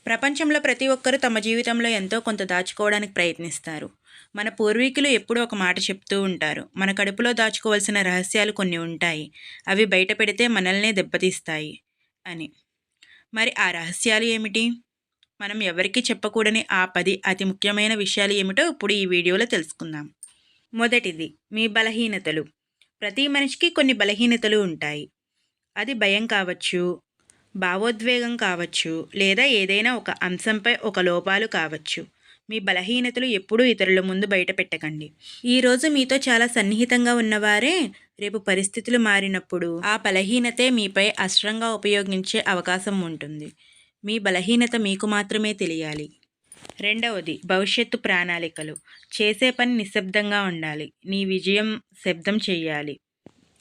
ప్రపంచంలో ప్రతి ఒక్కరూ తమ జీవితంలో ఎంతో కొంత దాచుకోవడానికి ప్రయత్నిస్తారు. మన పూర్వీకులు ఎప్పుడూ ఒక మాట చెప్తూ ఉంటారు. మన కడుపులో దాచుకోవాల్సిన రహస్యాలు కొన్ని ఉంటాయి. అవి బయట పెడితే మనల్నే దెబ్బతీస్తాయి అని. మరి ఆ రహస్యాలు ఏమిటి? మనం ఎవరికీ చెప్పకూడని ఆ 10 అతి ముఖ్యమైన విషయాలు ఏమిటో ఇప్పుడు ఈ వీడియోలో తెలుసుకుందాం. మొదటిది, మీ బలహీనతలు. ప్రతి మనిషికి కొన్ని బలహీనతలు ఉంటాయి. అది భయం కావచ్చు, భావోద్వేగం కావచ్చు, లేదా ఏదైనా ఒక అంశంపై ఒక లోపాలు కావచ్చు. మీ బలహీనతలు ఎప్పుడూ ఇతరుల ముందు బయట పెట్టకండి. ఈరోజు మీతో చాలా సన్నిహితంగా ఉన్నవారే రేపు పరిస్థితులు మారినప్పుడు ఆ బలహీనతే మీపై అస్త్రంగా ఉపయోగించే అవకాశం ఉంటుంది. మీ బలహీనత మీకు మాత్రమే తెలియాలి. రెండవది, భవిష్యత్తు ప్రణాళికలు. చేసే పని నిశ్శబ్దంగా ఉండాలి. నీ విజయం శబ్దం చెయ్యాలి.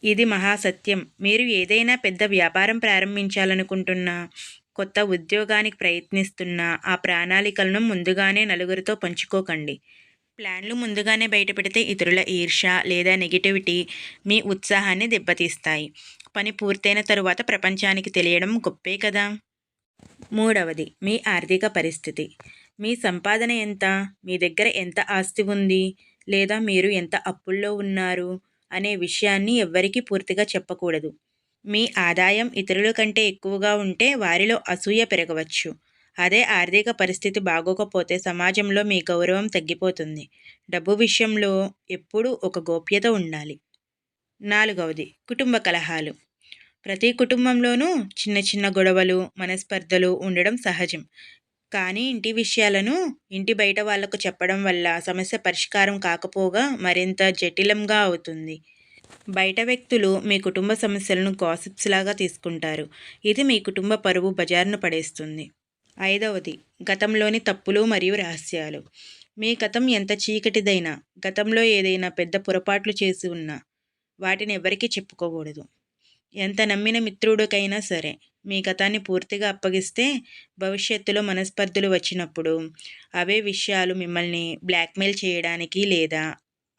ఇది మహాసత్యం. మీరు ఏదైనా పెద్ద వ్యాపారం ప్రారంభించాలనుకుంటున్నా, కొత్త ఉద్యోగానికి ప్రయత్నిస్తున్నా ఆ ప్రణాళికలను ముందుగానే నలుగురితో పంచుకోకండి. ప్లాన్లు ముందుగానే బయటపెడితే ఇతరుల ఈర్ష్య లేదా నెగిటివిటీ మీ ఉత్సాహాన్ని దెబ్బతీస్తాయి. పని పూర్తయిన తరువాత ప్రపంచానికి తెలియడం గొప్పే కదా. మూడవది, మీ ఆర్థిక పరిస్థితి. మీ సంపాదన ఎంత? మీ దగ్గర ఎంత ఆస్తి ఉంది? లేదా మీరు ఎంత అప్పుల్లో ఉన్నారు అనే విషయాన్ని ఎవ్వరికీ పూర్తిగా చెప్పకూడదు. మీ ఆదాయం ఇతరుల కంటే ఎక్కువగా ఉంటే వారిలో అసూయ పెరగవచ్చు. అదే ఆర్థిక పరిస్థితి బాగోకపోతే సమాజంలో మీ గౌరవం తగ్గిపోతుంది. డబ్బు విషయంలో ఎప్పుడూ ఒక గోప్యత ఉండాలి. నాలుగవది, కుటుంబ కలహాలు. ప్రతి కుటుంబంలోనూ చిన్న చిన్న గొడవలు, మనస్పర్ధలు ఉండడం సహజం. కానీ ఇంటి విషయాలను ఇంటి బయట వాళ్లకు చెప్పడం వల్ల సమస్య పరిష్కారం కాకపోగా మరింత జటిలంగా అవుతుంది. బయట వ్యక్తులు మీ కుటుంబ సమస్యలను గాసిప్స్ లాగా తీసుకుంటారు. ఇది మీ కుటుంబ పరువు బజారున పడేస్తుంది. ఐదవది, గతంలోని తప్పులు మరియు రహస్యాలు. మీ గతం ఎంత చీకటిదైనా, గతంలో ఏదైనా పెద్ద పొరపాట్లు చేసి ఉన్నా వాటిని ఎవరికీ చెప్పుకోకూడదు. ఎంత నమ్మిన మిత్రుడికైనా సరే మీ గతాన్ని పూర్తిగా అప్పగిస్తే భవిష్యత్తులో మనస్పర్ధలు వచ్చినప్పుడు అవే విషయాలు మిమ్మల్ని బ్లాక్మెయిల్ చేయడానికి లేదా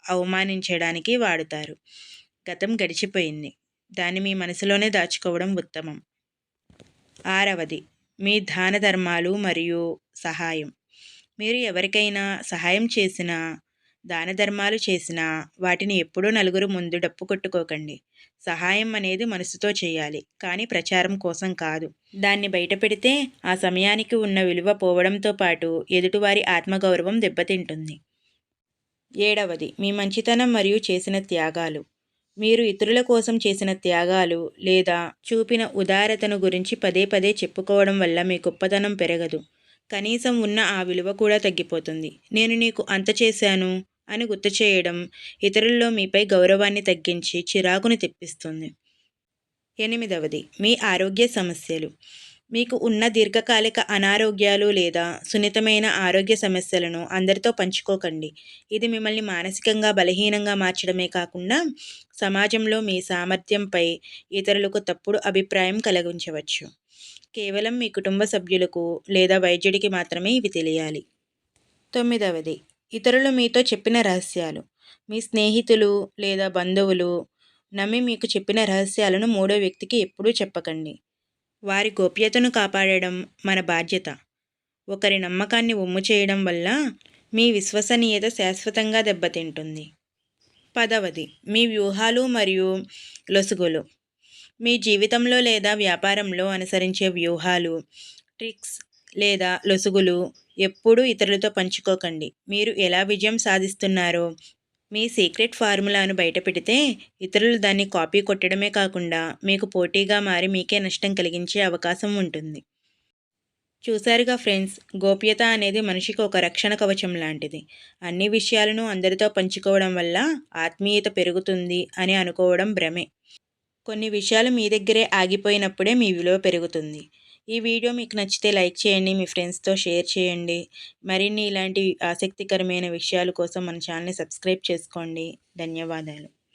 అవమానించడానికి వాడుతారు. గతం గడిచిపోయింది. దాన్ని మీ మనసులోనే దాచుకోవడం ఉత్తమం. ఆరవది, మీ దాన ధర్మాలు మరియు సహాయం. మీరు ఎవరికైనా సహాయం చేసినా, దాన ధర్మాలు చేసినా వాటిని ఎప్పుడూ నలుగురు ముందు డప్పు కొట్టుకోకండి. సహాయం అనేది మనసుతో చేయాలి, కానీ ప్రచారం కోసం కాదు. దాన్ని బయట పెడితే ఆ సమయానికి ఉన్న విలువ పోవడంతో పాటు ఎదుటివారి ఆత్మగౌరవం దెబ్బతింటుంది. ఏడవది, మీ మంచితనం మరియు చేసిన త్యాగాలు. మీరు ఇతరుల కోసం చేసిన త్యాగాలు లేదా చూపిన ఉదారతను గురించి పదే పదే చెప్పుకోవడం వల్ల మీ గొప్పతనం పెరగదు. కనీసం ఉన్న ఆ విలువ కూడా తగ్గిపోతుంది. నేను నీకు అంత చేశాను అని గుర్తు చేయడం ఇతరుల్లో మీపై గౌరవాన్ని తగ్గించి చిరాకుని తెప్పిస్తుంది. ఎనిమిదవది, మీ ఆరోగ్య సమస్యలు. మీకు ఉన్న దీర్ఘకాలిక అనారోగ్యాలు లేదా సున్నితమైన ఆరోగ్య సమస్యలను అందరితో పంచుకోకండి. ఇది మిమ్మల్ని మానసికంగా బలహీనంగా మార్చడమే కాకుండా సమాజంలో మీ సామర్థ్యంపై ఇతరులకు తప్పుడు అభిప్రాయం కలిగించవచ్చు. కేవలం మీ కుటుంబ సభ్యులకు లేదా వైద్యుడికి మాత్రమే ఇవి తెలియాలి. తొమ్మిదవది, ఇతరులు మీతో చెప్పిన రహస్యాలు. మీ స్నేహితులు లేదా బంధువులు నమ్మి మీకు చెప్పిన రహస్యాలను మూడో వ్యక్తికి ఎప్పుడూ చెప్పకండి. వారి గోప్యతను కాపాడడం మన బాధ్యత. ఒకరి నమ్మకాన్ని వమ్ము చేయడం వల్ల మీ విశ్వసనీయత శాశ్వతంగా దెబ్బతింటుంది. పదవది, మీ వ్యూహాలు మరియు లొసుగులు. మీ జీవితంలో లేదా వ్యాపారంలో అనుసరించే వ్యూహాలు, ట్రిక్స్ లేదా లొసుగులు ఎప్పుడూ ఇతరులతో పంచుకోకండి. మీరు ఎలా విజయం సాధిస్తున్నారో మీ సీక్రెట్ ఫార్ములాను బయటపెడితే ఇతరులు దాన్ని కాపీ కొట్టడమే కాకుండా మీకు పోటీగా మారి మీకే నష్టం కలిగించే అవకాశం ఉంటుంది. చూశారుగా ఫ్రెండ్స్, గోప్యత అనేది మనిషికి ఒక రక్షణ కవచం లాంటిది. అన్ని విషయాలను అందరితో పంచుకోవడం వల్ల ఆత్మీయత పెరుగుతుంది అని అనుకోవడం భ్రమే. కొన్ని విషయాలు మీ దగ్గరే ఆగిపోయినప్పుడే మీ విలువ పెరుగుతుంది. ఈ వీడియో మీకు నచ్చితే లైక్ చేయండి, మీ ఫ్రెండ్స్తో షేర్ చేయండి. మరిన్ని ఇలాంటి ఆసక్తికరమైన విషయాల కోసం మన ఛానల్ని సబ్స్క్రైబ్ చేసుకోండి. ధన్యవాదాలు.